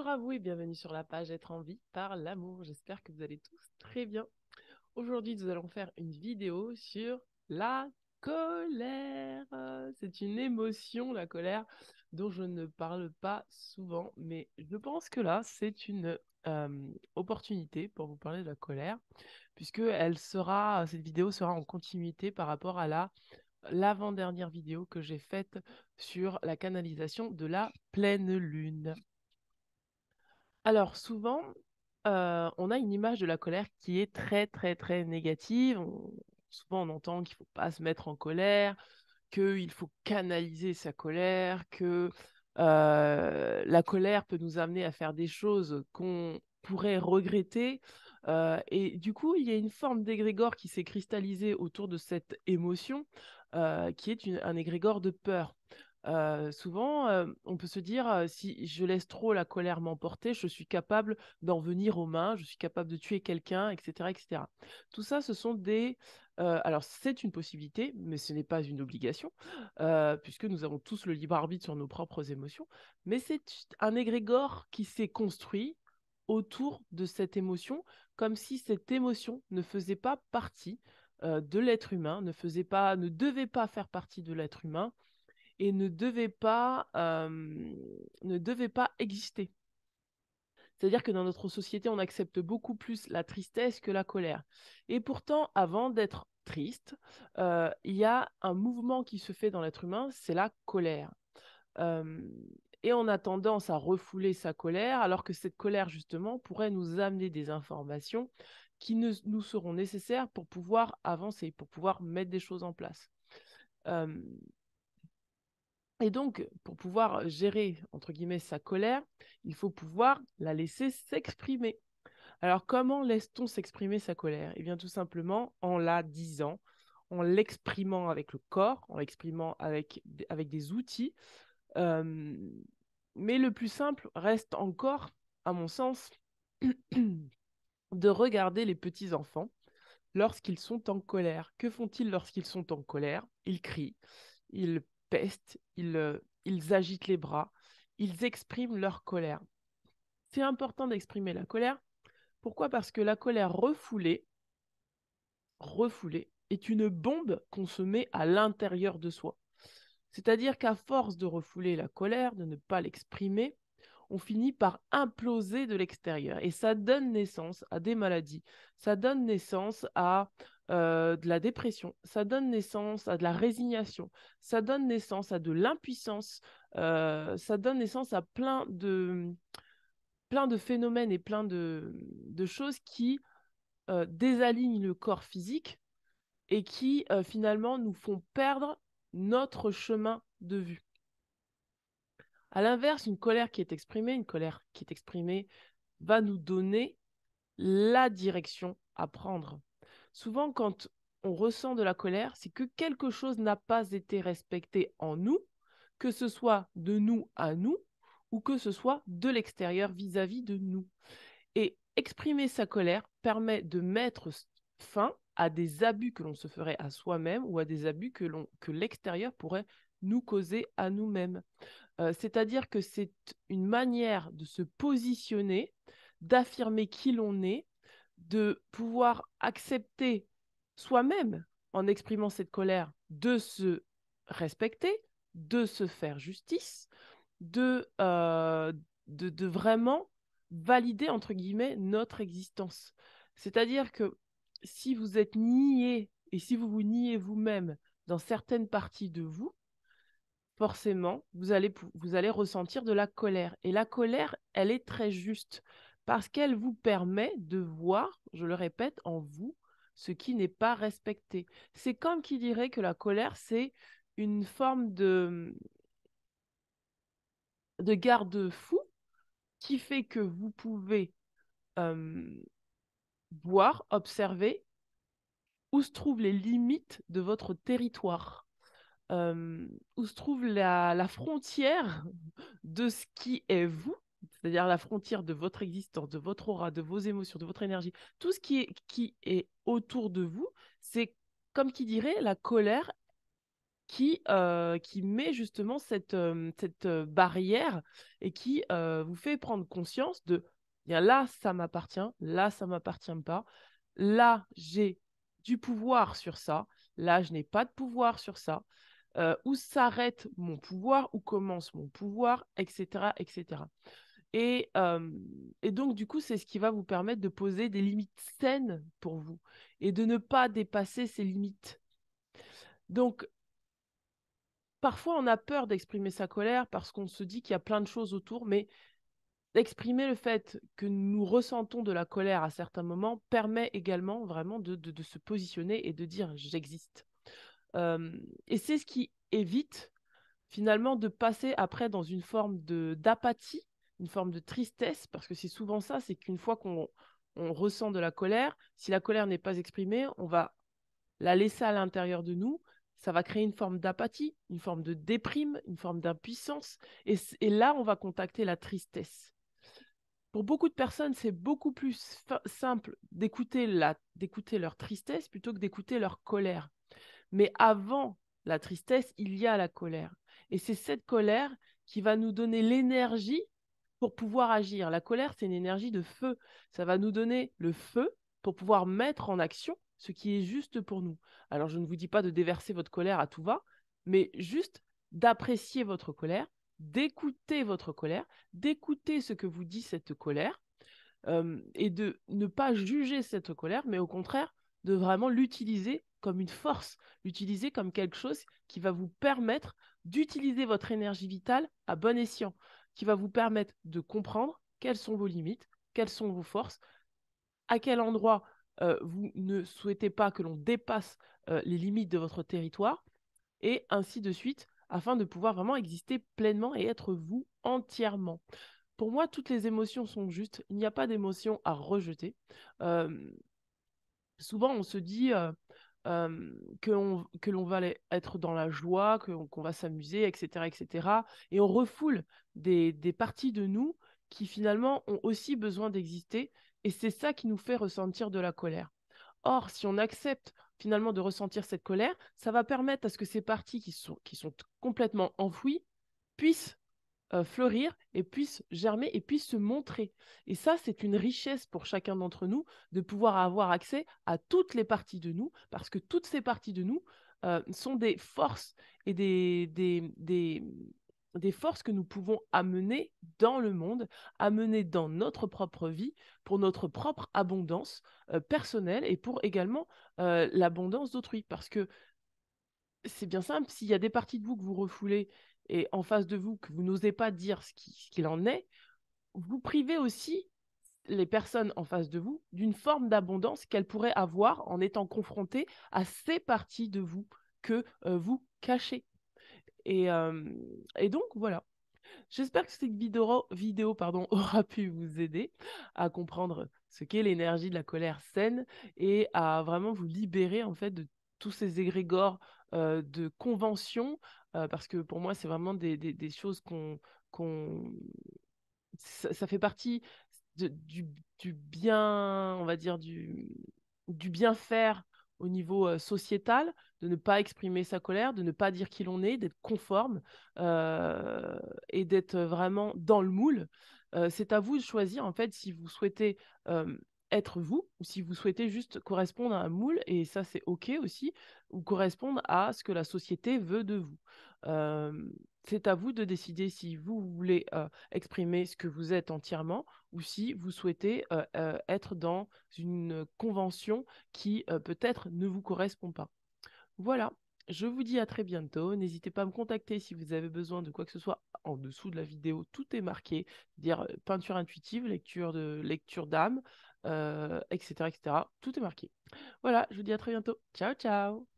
Bonjour à vous et bienvenue sur la page Être en vie par l'amour. J'espère que vous allez tous très bien. Aujourd'hui, nous allons faire une vidéo sur la colère. C'est une émotion, la colère, dont je ne parle pas souvent, mais je pense que là, c'est une opportunité pour vous parler de la colère, puisque cette vidéo sera en continuité par rapport à l'avant-dernière vidéo que j'ai faite sur la canalisation de la pleine lune. Alors souvent, on a une image de la colère qui est très très très négative. Souvent on entend qu'il ne faut pas se mettre en colère, qu'il faut canaliser sa colère, que la colère peut nous amener à faire des choses qu'on pourrait regretter. Et du coup, il y a une forme d'égrégore qui s'est cristallisée autour de cette émotion, qui est un égrégore de peur. Souvent, on peut se dire, si je laisse trop la colère m'emporter, je suis capable d'en venir aux mains, je suis capable de tuer quelqu'un, etc., etc. Tout ça, ce sont alors, c'est une possibilité, mais ce n'est pas une obligation, puisque nous avons tous le libre arbitre sur nos propres émotions. Mais c'est un égrégore qui s'est construit autour de cette émotion, comme si cette émotion ne faisait pas partie de l'être humain, ne devait pas faire partie de l'être humain et ne devait pas exister. C'est-à-dire que dans notre société, on accepte beaucoup plus la tristesse que la colère. Et pourtant, avant d'être triste, il y a un mouvement qui se fait dans l'être humain, c'est la colère. Euh, et on a tendance à refouler sa colère, alors que cette colère, justement, pourrait nous amener des informations qui nous seront nécessaires pour pouvoir avancer, pour pouvoir mettre des choses en place. Euh, et donc, pour pouvoir gérer, entre guillemets, sa colère, il faut pouvoir la laisser s'exprimer. Alors, comment laisse-t-on s'exprimer sa colère? Eh bien, tout simplement en la disant, en l'exprimant avec le corps, en l'exprimant avec des outils. Euh, mais le plus simple reste encore, à mon sens, de regarder les petits-enfants lorsqu'ils sont en colère. Que font-ils lorsqu'ils sont en colère? Ils crient, ils pestent, ils agitent les bras, ils expriment leur colère. C'est important d'exprimer la colère. Pourquoi? Parce que la colère refoulée, est une bombe qu'on se met à l'intérieur de soi. C'est-à-dire qu'à force de refouler la colère, de ne pas l'exprimer, on finit par imploser de l'extérieur. Et ça donne naissance à des maladies, ça donne naissance à de la dépression, ça donne naissance à de la résignation, ça donne naissance à de l'impuissance, ça donne naissance à plein de phénomènes et plein de choses qui désalignent le corps physique et qui finalement nous font perdre notre chemin de vue. À l'inverse, une colère qui est exprimée va nous donner la direction à prendre. Souvent, quand on ressent de la colère, c'est que quelque chose n'a pas été respecté en nous, que ce soit de nous à nous ou que ce soit de l'extérieur vis-à-vis de nous. Et exprimer sa colère permet de mettre fin à des abus que l'on se ferait à soi-même ou à des abus que l'extérieur pourrait nous causer à nous-mêmes. C'est-à-dire que c'est une manière de se positionner, d'affirmer qui l'on est, de pouvoir accepter soi-même, en exprimant cette colère, de se respecter, de se faire justice, de vraiment valider, entre guillemets, notre existence. C'est-à-dire que si vous êtes nié et si vous vous niez vous-même dans certaines parties de vous, forcément, vous allez ressentir de la colère. Et la colère, elle est très juste parce qu'elle vous permet de voir, je le répète, en vous, ce qui n'est pas respecté. C'est comme qui dirait que la colère, c'est une forme de garde-fou qui fait que vous pouvez euh, voir, observer où se trouvent les limites de votre territoire, où se trouve la frontière de ce qui est vous, c'est-à-dire la frontière de votre existence, de votre aura, de vos émotions, de votre énergie, tout ce qui est autour de vous, c'est comme qui dirait la colère qui met justement cette barrière et qui vous fait prendre conscience de, bien là, ça m'appartient pas, là, j'ai du pouvoir sur ça, là, je n'ai pas de pouvoir sur ça, où s'arrête mon pouvoir, où commence mon pouvoir, etc., etc. Et, euh, et donc, du coup, c'est ce qui va vous permettre de poser des limites saines pour vous et de ne pas dépasser ces limites. Donc, parfois, on a peur d'exprimer sa colère parce qu'on se dit qu'il y a plein de choses autour, mais d'exprimer le fait que nous ressentons de la colère à certains moments permet également vraiment de se positionner et de dire j'existe. Euh, et c'est ce qui évite finalement de passer après dans une forme d'apathie, une forme de tristesse, parce que c'est souvent ça, c'est qu'une fois qu'on ressent de la colère, si la colère n'est pas exprimée, on va la laisser à l'intérieur de nous, ça va créer une forme d'apathie, une forme de déprime, une forme d'impuissance. Et là, on va contacter la tristesse. Pour beaucoup de personnes, c'est beaucoup plus simple d'écouter leur tristesse plutôt que d'écouter leur colère. Mais avant la tristesse, il y a la colère. Et c'est cette colère qui va nous donner l'énergie pour pouvoir agir. La colère, c'est une énergie de feu. Ça va nous donner le feu pour pouvoir mettre en action ce qui est juste pour nous. Alors, je ne vous dis pas de déverser votre colère à tout va, mais juste d'apprécier votre colère, d'écouter votre colère, d'écouter ce que vous dit cette colère, et de ne pas juger cette colère, mais au contraire, de vraiment l'utiliser comme une force, l'utiliser comme quelque chose qui va vous permettre d'utiliser votre énergie vitale à bon escient, qui va vous permettre de comprendre quelles sont vos limites, quelles sont vos forces, à quel endroit vous ne souhaitez pas que l'on dépasse les limites de votre territoire, et ainsi de suite, afin de pouvoir vraiment exister pleinement et être vous entièrement. Pour moi, toutes les émotions sont justes. Il n'y a pas d'émotion à rejeter. Euh, Souvent, on se dit que l'on va être dans la joie, qu'on va s'amuser, etc., etc. Et on refoule des parties de nous qui finalement ont aussi besoin d'exister. Et c'est ça qui nous fait ressentir de la colère. Or, si on accepte finalement de ressentir cette colère, ça va permettre à ce que ces parties qui sont complètement enfouies puissent fleurir et puissent germer et puissent se montrer. Et ça, c'est une richesse pour chacun d'entre nous de pouvoir avoir accès à toutes les parties de nous, parce que toutes ces parties de nous sont des forces et des forces que nous pouvons amener dans le monde, amener dans notre propre vie, pour notre propre abondance personnelle et pour également l'abondance d'autrui. Parce que c'est bien simple, s'il y a des parties de vous que vous refoulez et en face de vous que vous n'osez pas dire ce qu'il en est, vous privez aussi les personnes en face de vous d'une forme d'abondance qu'elles pourraient avoir en étant confrontées à ces parties de vous que vous cachez. Et, euh, et donc, voilà. J'espère que cette vidéo aura pu vous aider à comprendre ce qu'est l'énergie de la colère saine et à vraiment vous libérer en fait de tous ces égrégores de conventions, parce que pour moi, c'est vraiment des choses qu'on... ça fait partie du bien, on va dire, du bien faire au niveau sociétal, de ne pas exprimer sa colère, de ne pas dire qui l'on est, d'être conforme euh, et d'être vraiment dans le moule. C'est à vous de choisir, en fait, si vous souhaitez être vous ou si vous souhaitez juste correspondre à un moule, et ça, c'est OK aussi, ou correspondre à ce que la société veut de vous. Euh, c'est à vous de décider si vous voulez exprimer ce que vous êtes entièrement ou si vous souhaitez être dans une convention qui peut-être ne vous correspond pas. Voilà, je vous dis à très bientôt. N'hésitez pas à me contacter si vous avez besoin de quoi que ce soit en dessous de la vidéo. Tout est marqué, dire peinture intuitive, lecture d'âme, etc., etc. Tout est marqué. Voilà, je vous dis à très bientôt. Ciao, ciao!